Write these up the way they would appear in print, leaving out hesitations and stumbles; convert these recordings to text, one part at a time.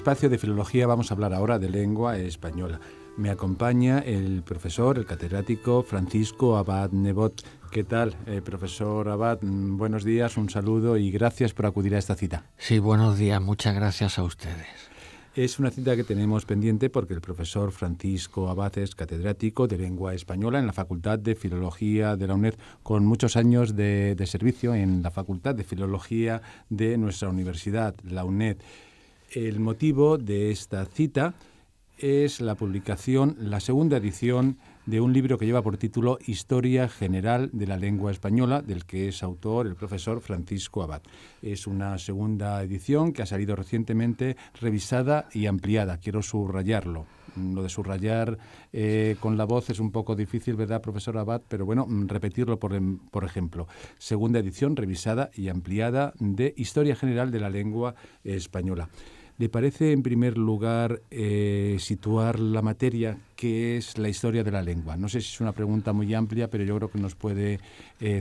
espacio de filología vamos a hablar ahora de lengua española. Me acompaña el profesor, el catedrático Francisco Abad Nebot. ¿Qué tal, profesor Abad? Buenos días, un saludo y gracias por acudir a esta cita. Sí, buenos días, muchas gracias a ustedes. Es una cita que tenemos pendiente porque el profesor Francisco Abad es catedrático de lengua española en la Facultad de Filología de la UNED, con muchos años de servicio en la Facultad de Filología de nuestra universidad, la UNED. El motivo de esta cita es la publicación, la segunda edición de un libro que lleva por título Historia General de la Lengua Española, del que es autor el profesor Francisco Abad. Es una segunda edición que ha salido recientemente revisada y ampliada. Quiero subrayarlo. Lo de subrayar con la voz es un poco difícil, ¿verdad, profesor Abad? Pero bueno, repetirlo por ejemplo. Segunda edición revisada y ampliada de Historia General de la Lengua Española. ¿Le parece, en primer lugar, situar la materia que es la historia de la lengua? No sé si es una pregunta muy amplia, pero yo creo que nos puede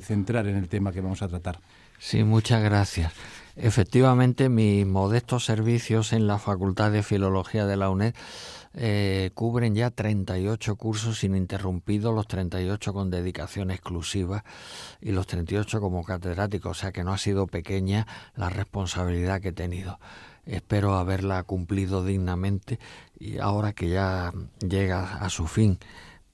centrar en el tema que vamos a tratar. Sí, muchas gracias. Efectivamente, mis modestos servicios en la Facultad de Filología de la UNED cubren ya 38 cursos ininterrumpidos, los 38 con dedicación exclusiva y los 38 como catedrático, o sea que no ha sido pequeña la responsabilidad que he tenido. Espero haberla cumplido dignamente y ahora que ya llega a su fin,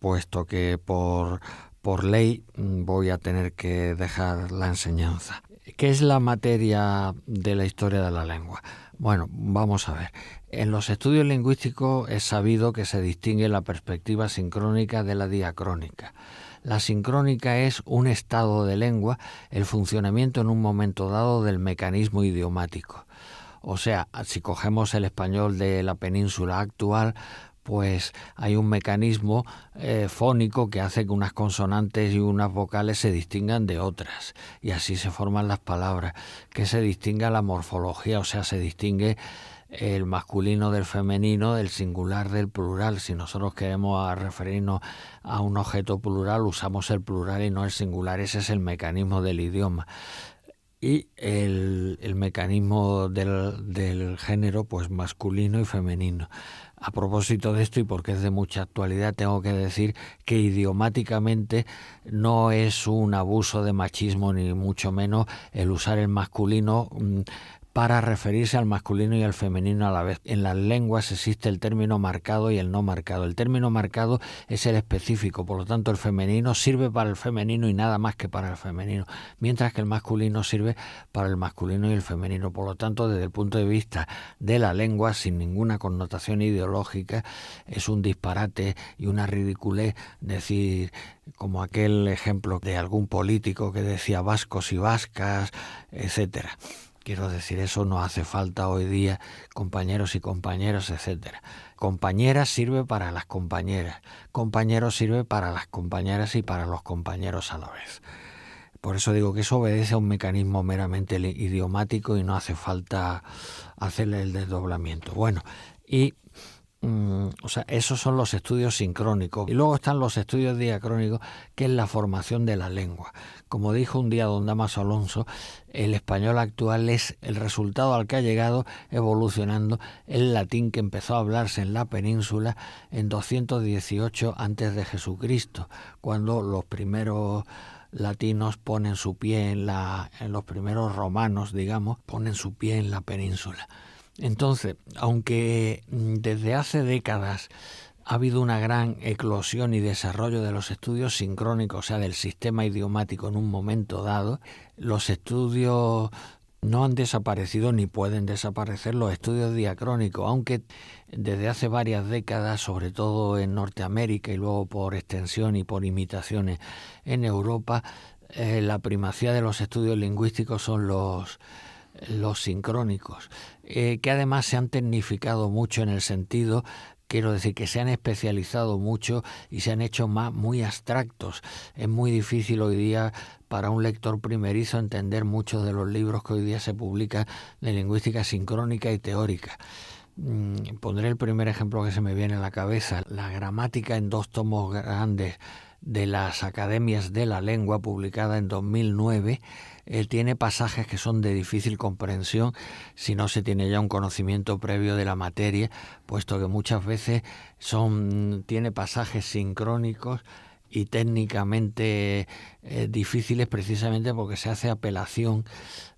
puesto que por ley voy a tener que dejar la enseñanza. ¿Qué es la materia de la historia de la lengua? Bueno, vamos a ver. En los estudios lingüísticos es sabido que se distingue la perspectiva sincrónica de la diacrónica. La sincrónica es un estado de lengua, el funcionamiento en un momento dado del mecanismo idiomático. O sea, si cogemos el español de la península actual, pues hay un mecanismo fónico que hace que unas consonantes y unas vocales se distingan de otras. Y así se forman las palabras. Que se distinga la morfología, o sea, se distingue el masculino del femenino, el singular del plural. Si nosotros queremos referirnos a un objeto plural, usamos el plural y no el singular. Ese es el mecanismo del idioma. Y el mecanismo del género, pues masculino y femenino. A propósito de esto, y porque es de mucha actualidad, tengo que decir que idiomáticamente no es un abuso de machismo, ni mucho menos el usar el masculino para referirse al masculino y al femenino a la vez. En las lenguas existe el término marcado y el no marcado. El término marcado es el específico, por lo tanto el femenino sirve para el femenino y nada más que para el femenino, mientras que el masculino sirve para el masculino y el femenino. Por lo tanto, desde el punto de vista de la lengua, sin ninguna connotación ideológica, es un disparate y una ridiculez decir, como aquel ejemplo de algún político que decía vascos y vascas, etcétera. Quiero decir, eso no hace falta hoy día, compañeros y compañeras, etcétera. Compañeras sirve para las compañeras, compañeros sirve para las compañeras y para los compañeros a la vez. Por eso digo que eso obedece a un mecanismo meramente idiomático y no hace falta hacerle el desdoblamiento. Bueno, y esos son los estudios sincrónicos. Y luego están los estudios diacrónicos, que es la formación de la lengua. Como dijo un día don Damaso Alonso, el español actual es el resultado al que ha llegado evolucionando el latín que empezó a hablarse en la península en 218 antes de Jesucristo, cuando los primeros latinos ponen su pie en los primeros romanos, digamos, ponen su pie en la península. Entonces, aunque desde hace décadas ha habido una gran eclosión y desarrollo de los estudios sincrónicos, o sea, del sistema idiomático en un momento dado, los estudios no han desaparecido ni pueden desaparecer los estudios diacrónicos, aunque desde hace varias décadas, sobre todo en Norteamérica y luego por extensión y por imitaciones en Europa, la primacía de los estudios lingüísticos son los sincrónicos, que además se han tecnificado mucho en el sentido, quiero decir, que se han especializado mucho y se han hecho muy abstractos. Es muy difícil hoy día para un lector primerizo entender muchos de los libros que hoy día se publican de lingüística sincrónica y teórica. Pondré el primer ejemplo que se me viene a la cabeza. La gramática en 2 tomos grandes de las Academias de la Lengua, publicada en 2009, tiene pasajes que son de difícil comprensión si no se tiene ya un conocimiento previo de la materia, puesto que muchas veces tiene pasajes sincrónicos y técnicamente difíciles, precisamente porque se hace apelación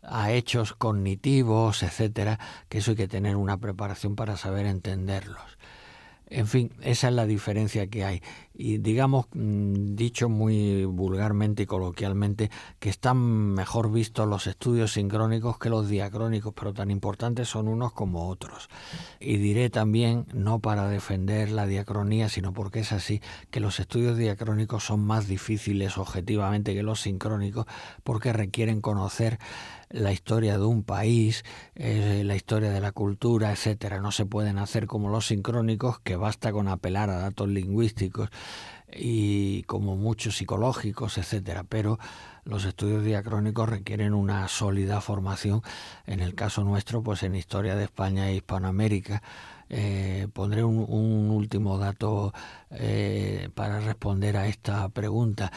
a hechos cognitivos, etcétera, que eso hay que tener una preparación para saber entenderlos. En fin, esa es la diferencia que hay. Y digamos, dicho muy vulgarmente y coloquialmente, que están mejor vistos los estudios sincrónicos que los diacrónicos, pero tan importantes son unos como otros. Y diré también, no para defender la diacronía, sino porque es así, que los estudios diacrónicos son más difíciles objetivamente que los sincrónicos, porque requieren conocer la historia de un país, la historia de la cultura, etcétera. No se pueden hacer como los sincrónicos, que basta con apelar a datos lingüísticos y como muchos psicológicos, etcétera. Pero los estudios diacrónicos requieren una sólida formación. En el caso nuestro, pues en historia de España e Hispanoamérica. Pondré un último dato para responder a esta pregunta.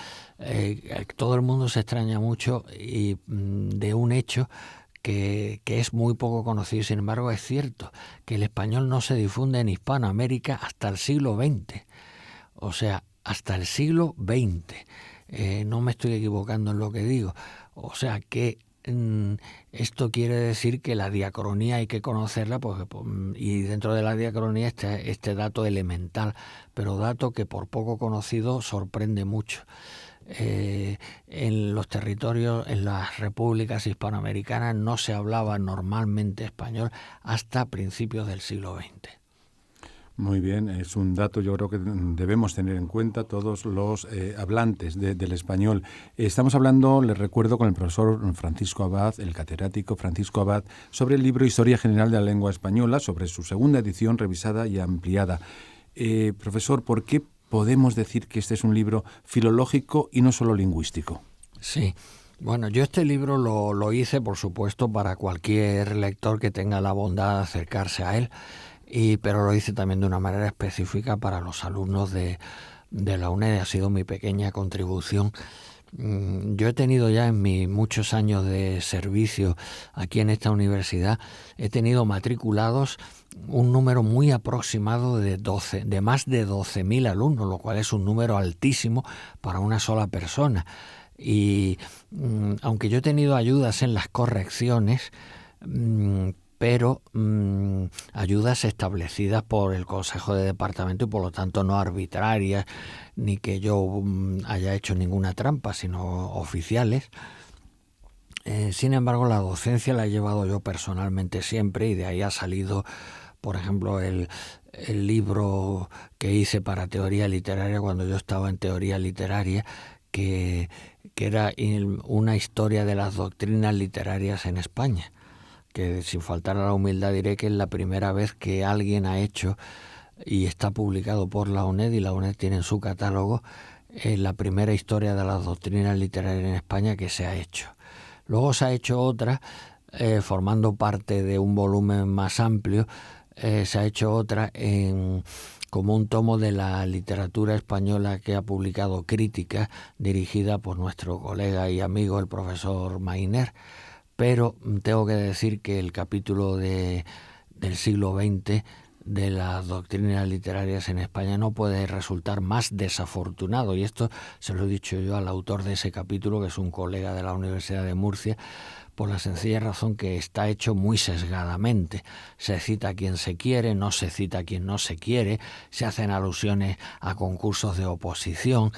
Todo el mundo se extraña mucho de un hecho que es muy poco conocido. Sin embargo, es cierto que el español no se difunde en Hispanoamérica hasta el siglo XX. O sea, hasta el siglo XX. No me estoy equivocando en lo que digo. O sea que esto quiere decir que la diacronía hay que conocerla, y dentro de la diacronía está este dato elemental, pero dato que por poco conocido sorprende mucho. En los territorios, en las repúblicas hispanoamericanas, no se hablaba normalmente español hasta principios del siglo XX. Muy bien, es un dato yo creo que debemos tener en cuenta todos los hablantes del español. Estamos hablando, les recuerdo, con el profesor Francisco Abad, el catedrático Francisco Abad, sobre el libro Historia General de la Lengua Española, sobre su segunda edición revisada y ampliada. Profesor, ¿por qué podemos decir que este es un libro filológico y no solo lingüístico? Sí. Bueno, yo este libro lo hice, por supuesto, para cualquier lector que tenga la bondad de acercarse a él, pero lo hice también de una manera específica para los alumnos de la UNED. Ha sido mi pequeña contribución. Yo he tenido ya en mis muchos años de servicio aquí en esta universidad, he tenido matriculados un número muy aproximado de más de 12.000 alumnos, lo cual es un número altísimo para una sola persona. Y aunque yo he tenido ayudas en las correcciones, pero ayudas establecidas por el Consejo de Departamento y por lo tanto no arbitrarias, ni que yo haya hecho ninguna trampa, sino oficiales. Sin embargo, la docencia la he llevado yo personalmente siempre, y de ahí ha salido, por ejemplo, el libro que hice para teoría literaria cuando yo estaba en teoría literaria, que era una historia de las doctrinas literarias en España, que sin faltar a la humildad diré que es la primera vez que alguien ha hecho, y está publicado por la UNED, y la UNED tiene en su catálogo la primera historia de las doctrinas literarias en España que se ha hecho. Luego se ha hecho otra, formando parte de un volumen más amplio, se ha hecho otra como un tomo de la literatura española que ha publicado Crítica, dirigida por nuestro colega y amigo el profesor Mainer. Pero tengo que decir que el capítulo del siglo XX de las doctrinas literarias en España no puede resultar más desafortunado, y esto se lo he dicho yo al autor de ese capítulo, que es un colega de la Universidad de Murcia, por la sencilla razón que está hecho muy sesgadamente. Se cita a quien se quiere, no se cita a quien no se quiere, se hacen alusiones a concursos de oposición,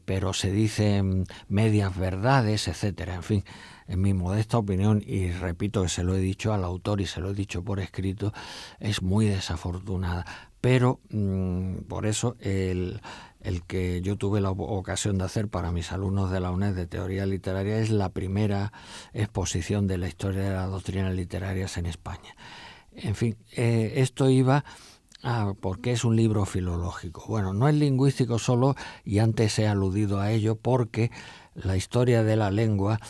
pero se dicen medias verdades, etcétera. En fin, en mi modesta opinión, y repito que se lo he dicho al autor y se lo he dicho por escrito, es muy desafortunada. Pero por eso el que yo tuve la ocasión de hacer para mis alumnos de la UNED de teoría literaria es la primera exposición de la historia de las doctrinas literarias en España. En fin, esto iba a por qué es un libro filológico. Bueno, no es lingüístico solo, y antes he aludido a ello, porque la historia de la lengua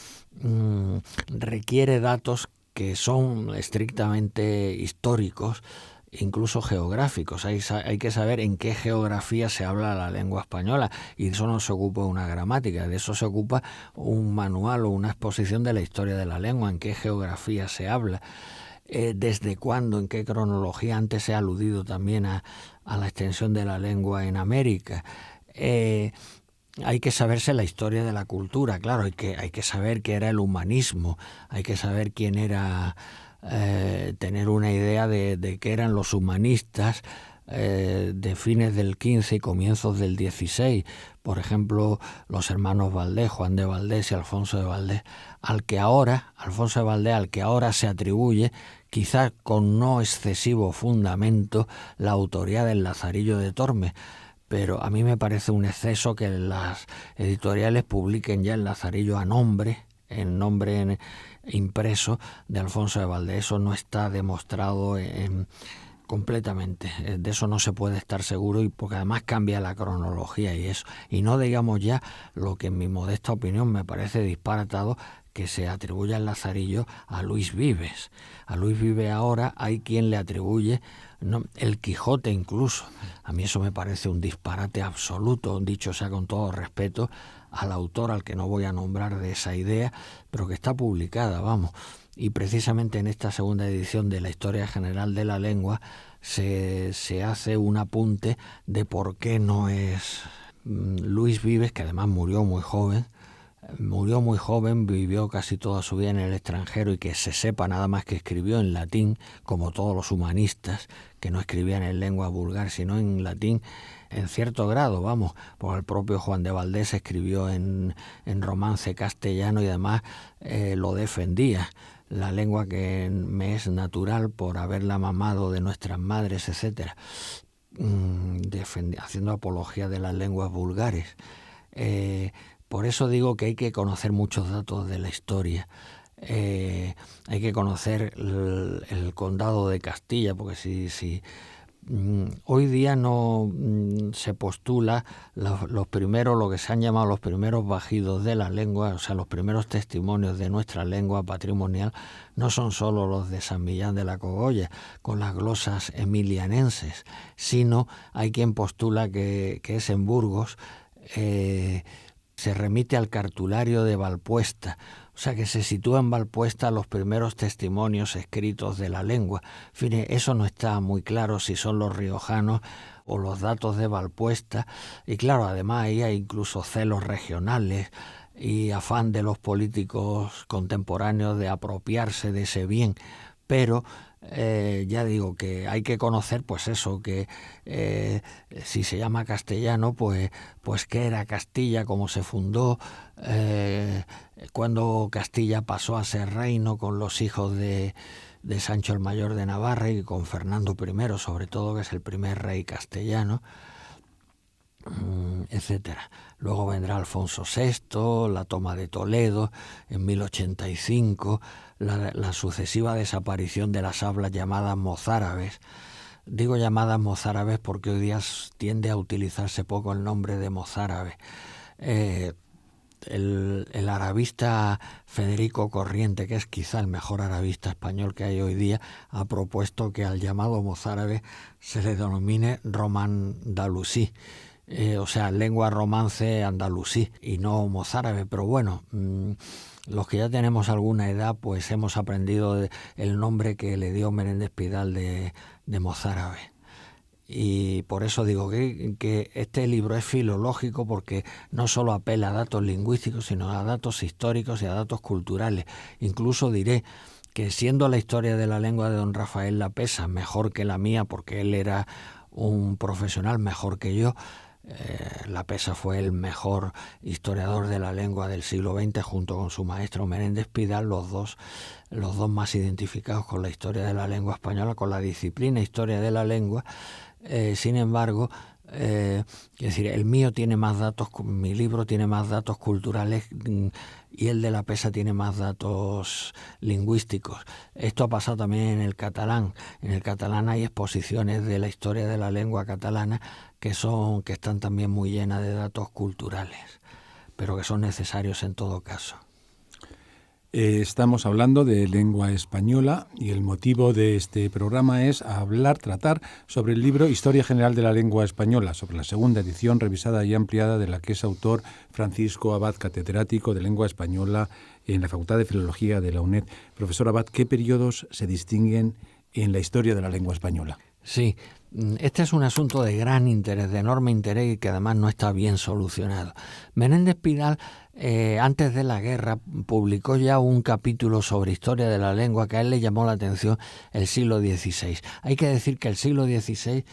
requiere datos que son estrictamente históricos incluso geográficos. Hay que saber en qué geografía se habla la lengua española, y de eso no se ocupa una gramática, de eso se ocupa un manual o una exposición de la historia de la lengua, en qué geografía se habla, desde cuándo, en qué cronología. Antes se ha aludido también a la extensión de la lengua en América. Hay que saberse la historia de la cultura, claro, hay que saber qué era el humanismo, hay que saber quién era, tener una idea de qué eran los humanistas de fines del XV y comienzos del XVI. Por ejemplo, los hermanos Valdés, Juan de Valdés y Alfonso de Valdés, Alfonso de Valdés, al que ahora se atribuye, quizás con no excesivo fundamento, la autoría del Lazarillo de Tormes. Pero a mí me parece un exceso que las editoriales publiquen ya el Lazarillo en nombre impreso de Alfonso de Valdés. Eso no está demostrado completamente. De eso no se puede estar seguro, y porque además cambia la cronología y eso. Y no digamos ya lo que en mi modesta opinión me parece disparatado, que se atribuye el Lazarillo a Luis Vives. A Luis Vives ahora hay quien le atribuye el Quijote incluso. A mí eso me parece un disparate absoluto, dicho sea con todo respeto al autor, al que no voy a nombrar, de esa idea, pero que está publicada, vamos. Y precisamente en esta segunda edición de la Historia General de la Lengua se hace un apunte de por qué no es Luis Vives, que además murió muy joven, vivió casi toda su vida en el extranjero, y que se sepa nada más que escribió en latín, como todos los humanistas, que no escribían en lengua vulgar sino en latín, en cierto grado, vamos, porque el propio Juan de Valdés escribió en romance castellano, y además lo defendía, la lengua que me es natural por haberla mamado de nuestras madres, etcétera, haciendo apología de las lenguas vulgares. Por eso digo que hay que conocer muchos datos de la historia. Hay que conocer el condado de Castilla, porque si hoy día no se postula los primeros, lo que se han llamado los primeros bajidos de la lengua, o sea, los primeros testimonios de nuestra lengua patrimonial, no son solo los de San Millán de la Cogolla, con las glosas emilianenses, sino hay quien postula que es en Burgos. Se remite al cartulario de Valpuesta, o sea que se sitúa en Valpuesta los primeros testimonios escritos de la lengua. En fin, eso no está muy claro si son los riojanos o los datos de Valpuesta, y claro, además ahí hay incluso celos regionales y afán de los políticos contemporáneos de apropiarse de ese bien, pero ya digo que hay que conocer, pues eso, que si se llama castellano, pues qué era Castilla, cómo se fundó, cuando Castilla pasó a ser reino con los hijos de Sancho el Mayor de Navarra y con Fernando I, sobre todo, que es el primer rey castellano, etcétera. Luego vendrá Alfonso VI, la toma de Toledo en 1085, la sucesiva desaparición de las hablas llamadas mozárabes. Digo llamadas mozárabes porque hoy día tiende a utilizarse poco el nombre de mozárabe. El arabista Federico Corriente, que es quizá el mejor arabista español que hay hoy día, ha propuesto que al llamado mozárabe se le denomine romandalusí, o sea, lengua romance andalusí y no mozárabe. Pero bueno, los que ya tenemos alguna edad, pues hemos aprendido el nombre que le dio Menéndez Pidal de mozárabe. Y por eso digo que este libro es filológico, porque no solo apela a datos lingüísticos, sino a datos históricos y a datos culturales. Incluso diré que, siendo la historia de la lengua de don Rafael Lapesa mejor que la mía, porque él era un profesional mejor que yo, Lapesa fue el mejor historiador de la lengua del siglo XX, junto con su maestro Menéndez Pidal, los dos más identificados con la historia de la lengua española, con la disciplina historia de la lengua. Sin embargo, es decir, el mío tiene más datos, mi libro tiene más datos culturales, y el de Lapesa tiene más datos lingüísticos. Esto ha pasado también en el catalán. En el catalán hay exposiciones de la historia de la lengua catalana que están también muy llenas de datos culturales, pero que son necesarios en todo caso. Estamos hablando de lengua española y el motivo de este programa es tratar sobre el libro Historia General de la Lengua Española, sobre la segunda edición revisada y ampliada de la que es autor Francisco Abad, catedrático de Lengua Española en la Facultad de Filología de la UNED. Profesor Abad, ¿qué periodos se distinguen en la historia de la lengua española? Sí, este es un asunto de gran interés, de enorme interés y que además no está bien solucionado. Menéndez Pidal, antes de la guerra, publicó ya un capítulo sobre historia de la lengua que a él le llamó la atención, el siglo XVI. Hay que decir que el siglo XVI,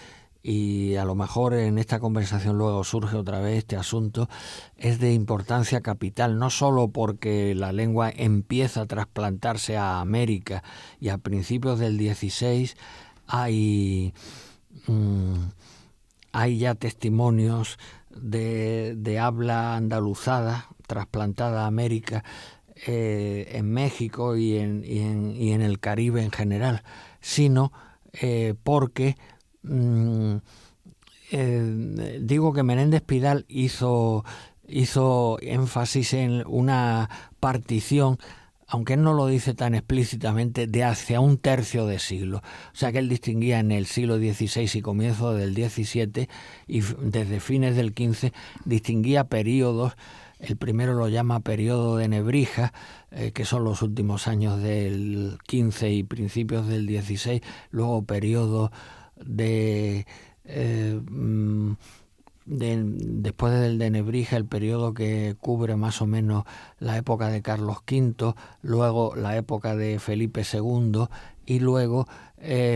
y a lo mejor en esta conversación luego surge otra vez este asunto, es de importancia capital, no solo porque la lengua empieza a trasplantarse a América y a principios del XVI hay ya testimonios de habla andaluzada trasplantada a América en México y en el Caribe en general, sino porque digo que Menéndez Pidal hizo énfasis en una partición, aunque él no lo dice tan explícitamente, de hacia un tercio de siglo. O sea que él distinguía en el siglo XVI y comienzo del XVII y desde fines del XV distinguía periodos. El primero lo llama periodo de Nebrija, que son los últimos años del XV y principios del XVI, luego periodo después del de Nebrija, el periodo que cubre más o menos la época de Carlos V, luego la época de Felipe II y luego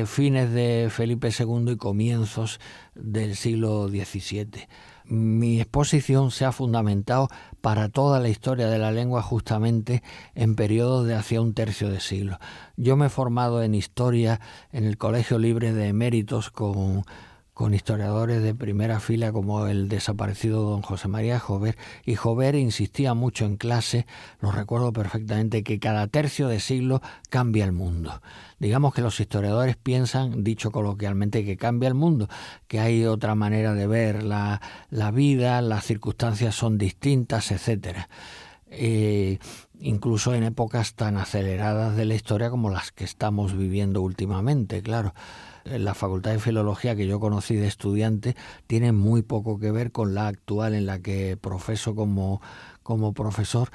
fines de Felipe II y comienzos del siglo XVII. Mi exposición se ha fundamentado para toda la historia de la lengua justamente en periodos de hacia un tercio de siglo. Yo me he formado en historia en el Colegio Libre de Eméritos con historiadores de primera fila como el desaparecido don José María Jover, y Jover insistía mucho en clase, lo recuerdo perfectamente, que cada tercio de siglo cambia el mundo. Digamos que los historiadores piensan, dicho coloquialmente, que cambia el mundo, que hay otra manera de ver la vida, las circunstancias son distintas, etcétera. Incluso en épocas tan aceleradas de la historia como las que estamos viviendo últimamente, claro. La Facultad de Filología que yo conocí de estudiante tiene muy poco que ver con la actual en la que profeso como profesor,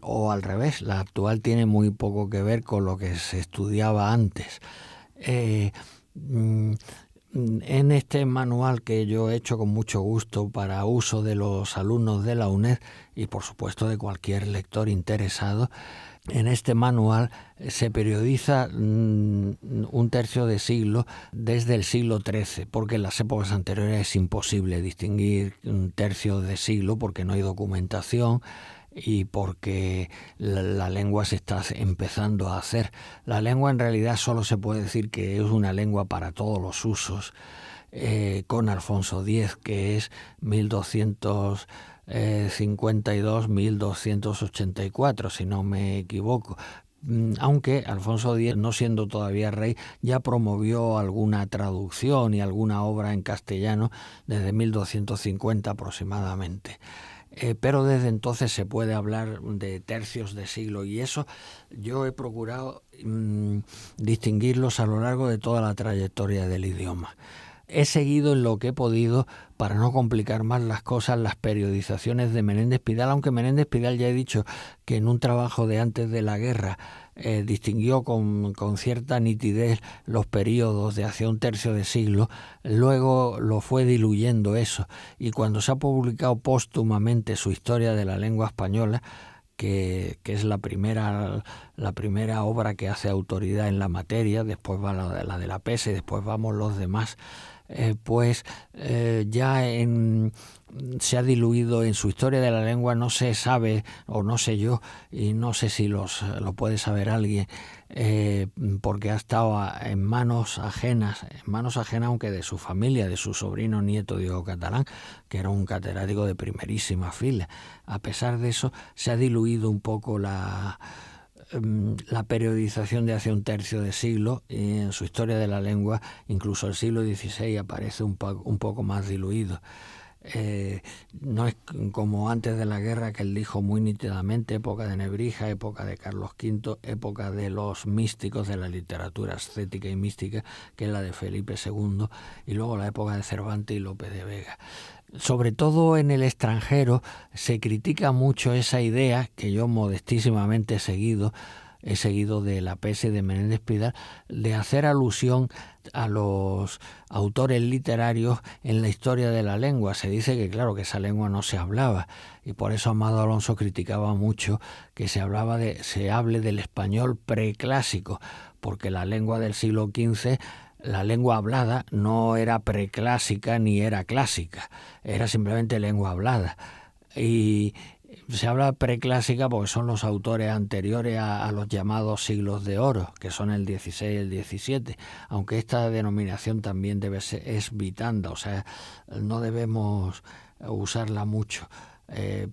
o al revés, la actual tiene muy poco que ver con lo que se estudiaba antes. En este manual que yo he hecho con mucho gusto para uso de los alumnos de la UNED y por supuesto de cualquier lector interesado, en este manual se periodiza un tercio de siglo desde el siglo XIII, porque en las épocas anteriores es imposible distinguir un tercio de siglo porque no hay documentación y porque la lengua se está empezando a hacer. La lengua en realidad solo se puede decir que es una lengua para todos los usos, con Alfonso X, que es 1252-1284, si no me equivoco. Aunque Alfonso X, no siendo todavía rey, ya promovió alguna traducción y alguna obra en castellano desde 1250 aproximadamente. Pero desde entonces se puede hablar de tercios de siglo, y eso yo he procurado distinguirlos a lo largo de toda la trayectoria del idioma. He seguido en lo que he podido, para no complicar más las cosas, las periodizaciones de Menéndez Pidal, aunque Menéndez Pidal ya he dicho que en un trabajo de antes de la guerra distinguió con cierta nitidez los periodos de hacia un tercio de siglo, luego lo fue diluyendo eso, y cuando se ha publicado póstumamente su Historia de la Lengua Española, que es la primera obra que hace autoridad en la materia, después va la de la PESA y después vamos los demás, se ha diluido en su Historia de la Lengua. No se sabe, o no sé yo, y no sé si lo puede saber alguien, porque ha estado en manos ajenas, aunque de su familia, de su sobrino nieto Diego Catalán, que era un catedrático de primerísima fila. A pesar de eso, se ha diluido un poco la periodización de hace un tercio de siglo, y en su Historia de la Lengua incluso el siglo XVI aparece un poco más diluido. No es como antes de la guerra, que él dijo muy nítidamente: época de Nebrija, época de Carlos V, época de los místicos, de la literatura ascética y mística, que es la de Felipe II, y luego la época de Cervantes y Lope de Vega. Sobre todo en el extranjero se critica mucho esa idea, que yo modestísimamente he seguido de La Peste y de Menéndez Pidal, de hacer alusión a los autores literarios en la historia de la lengua. Se dice que, claro, que esa lengua no se hablaba, y por eso Amado Alonso criticaba mucho que se hable del español preclásico, porque la lengua del siglo XV, la lengua hablada, no era preclásica ni era clásica, era simplemente lengua hablada. Y se habla preclásica porque son los autores anteriores a los llamados siglos de oro, que son el XVI y el XVII, aunque esta denominación también es vitanda, o sea, no debemos usarla mucho,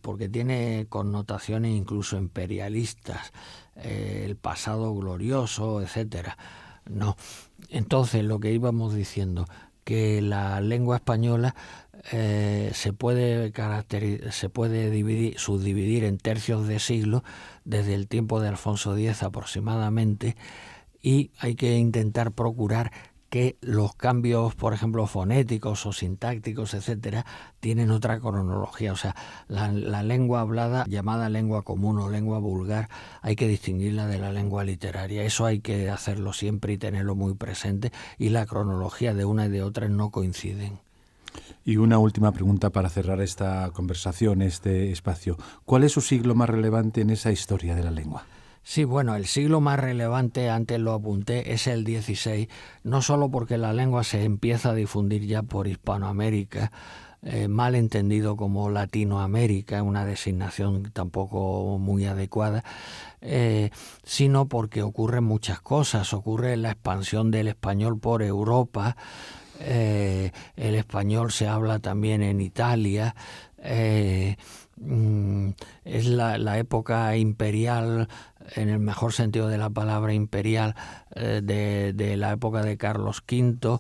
porque tiene connotaciones incluso imperialistas, el pasado glorioso, etcétera. No. Entonces, lo que íbamos diciendo, que la lengua española se puede subdividir en tercios de siglo, desde el tiempo de Alfonso X aproximadamente, y hay que intentar procurar que los cambios, por ejemplo, fonéticos o sintácticos, etcétera, tienen otra cronología. O sea, la lengua hablada, llamada lengua común o lengua vulgar, hay que distinguirla de la lengua literaria. Eso hay que hacerlo siempre y tenerlo muy presente, y la cronología de una y de otra no coinciden. Y una última pregunta para cerrar esta conversación, este espacio. ¿Cuál es su siglo más relevante en esa historia de la lengua? Sí, bueno, el siglo más relevante, antes lo apunté, es el XVI, no solo porque la lengua se empieza a difundir ya por Hispanoamérica, mal entendido como Latinoamérica, una designación tampoco muy adecuada, sino porque ocurren muchas cosas. Ocurre la expansión del español por Europa, el español se habla también en Italia, es la época imperial, en el mejor sentido de la palabra imperial, de la época de Carlos V,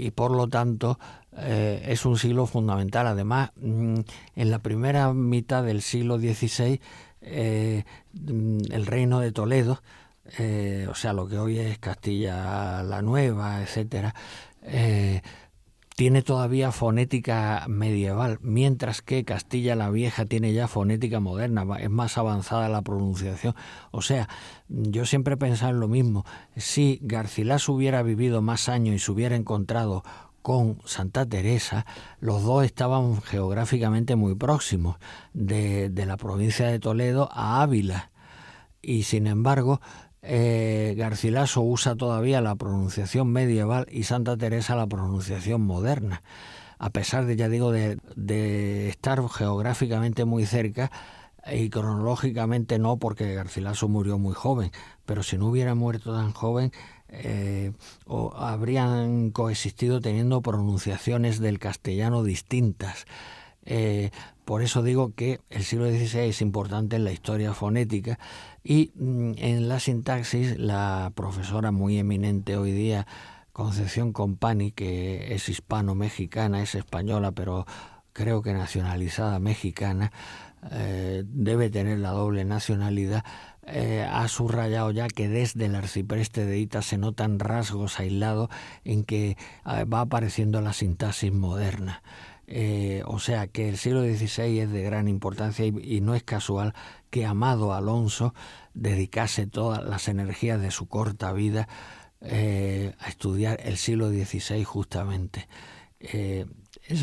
y por lo tanto es un siglo fundamental. Además, en la primera mitad del siglo XVI, el reino de Toledo, o sea, lo que hoy es Castilla la Nueva, etcétera, tiene todavía fonética medieval, mientras que Castilla la Vieja tiene ya fonética moderna, es más avanzada la pronunciación. O sea, yo siempre he pensado en lo mismo. Si Garcilaso hubiera vivido más años y se hubiera encontrado con Santa Teresa, los dos estaban geográficamente muy próximos, de la provincia de Toledo a Ávila, y sin embargo Garcilaso usa todavía la pronunciación medieval y Santa Teresa la pronunciación moderna, a pesar de, ya digo, de estar geográficamente muy cerca, y cronológicamente no, porque Garcilaso murió muy joven, pero si no hubiera muerto tan joven, habrían coexistido teniendo pronunciaciones del castellano distintas. Por eso digo que el siglo XVI es importante en la historia fonética, y en la sintaxis la profesora muy eminente hoy día, Concepción Compani, que es hispano-mexicana, es española, pero creo que nacionalizada mexicana, debe tener la doble nacionalidad, ha subrayado ya que desde el arcipreste de Ita se notan rasgos aislados en que va apareciendo la sintaxis moderna. O sea que el siglo XVI es de gran importancia, y no es casual que Amado Alonso dedicase todas las energías de su corta vida a estudiar el siglo XVI justamente. Ese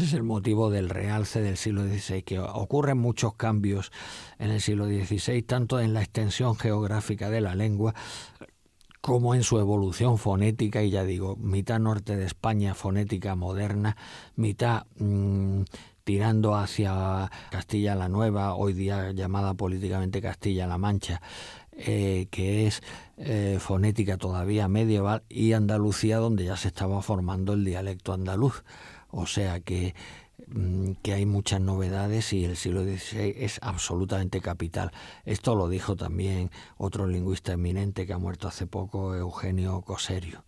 es el motivo del realce del siglo XVI, que ocurren muchos cambios en el siglo XVI, tanto en la extensión geográfica de la lengua como en su evolución fonética, y ya digo, mitad norte de España fonética moderna, mitad tirando hacia Castilla la Nueva, hoy día llamada políticamente Castilla-La Mancha, que es fonética todavía medieval, y Andalucía, donde ya se estaba formando el dialecto andaluz. O sea que hay muchas novedades, y el siglo XVI es absolutamente capital. Esto lo dijo también otro lingüista eminente que ha muerto hace poco, Eugenio Coserio.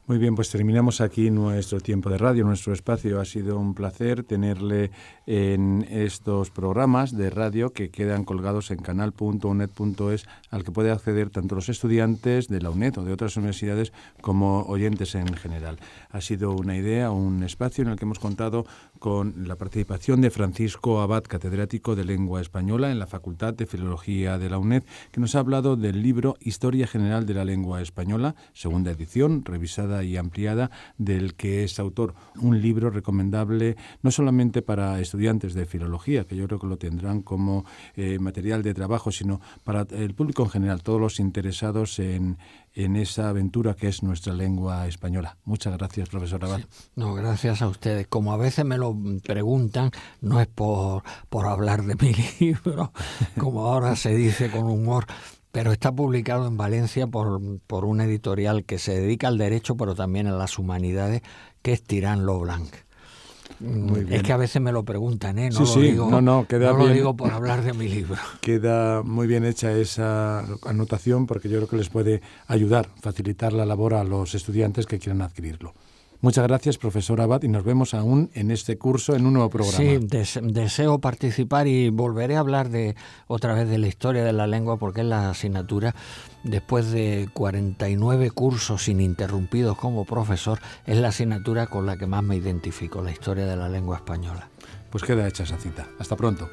Muy bien, pues terminamos aquí nuestro tiempo de radio, nuestro espacio. Ha sido un placer tenerle en estos programas de radio que quedan colgados en canal.uned.es, al que puede acceder tanto los estudiantes de la UNED o de otras universidades como oyentes en general. Ha sido una idea, un espacio en el que hemos contado con la participación de Francisco Abad, catedrático de Lengua Española en la Facultad de Filología de la UNED, que nos ha hablado del libro Historia General de la Lengua Española, segunda edición, revisada y ampliada, del que es autor. Un libro recomendable no solamente para estudiantes de filología, que yo creo que lo tendrán como material de trabajo, sino para el público en general, todos los interesados en esa aventura que es nuestra lengua española. Muchas gracias, profesor Abad. Sí. No, gracias a ustedes. Como a veces me lo preguntan, no es por hablar de mi libro, como ahora se dice con humor, pero está publicado en Valencia por una editorial que se dedica al derecho, pero también a las humanidades, que es Tirán lo Blanc. Es que a veces me lo preguntan, ¿eh? No sí, lo digo, queda no bien, lo digo por hablar de mi libro. Queda muy bien hecha esa anotación, porque yo creo que les puede ayudar, facilitar la labor a los estudiantes que quieran adquirirlo. Muchas gracias, profesor Abad, y nos vemos aún en este curso en un nuevo programa. Sí, deseo participar y volveré a hablar otra vez de la historia de la lengua, porque es la asignatura, después de 49 cursos ininterrumpidos como profesor, es la asignatura con la que más me identifico, la historia de la lengua española. Pues queda hecha esa cita. Hasta pronto.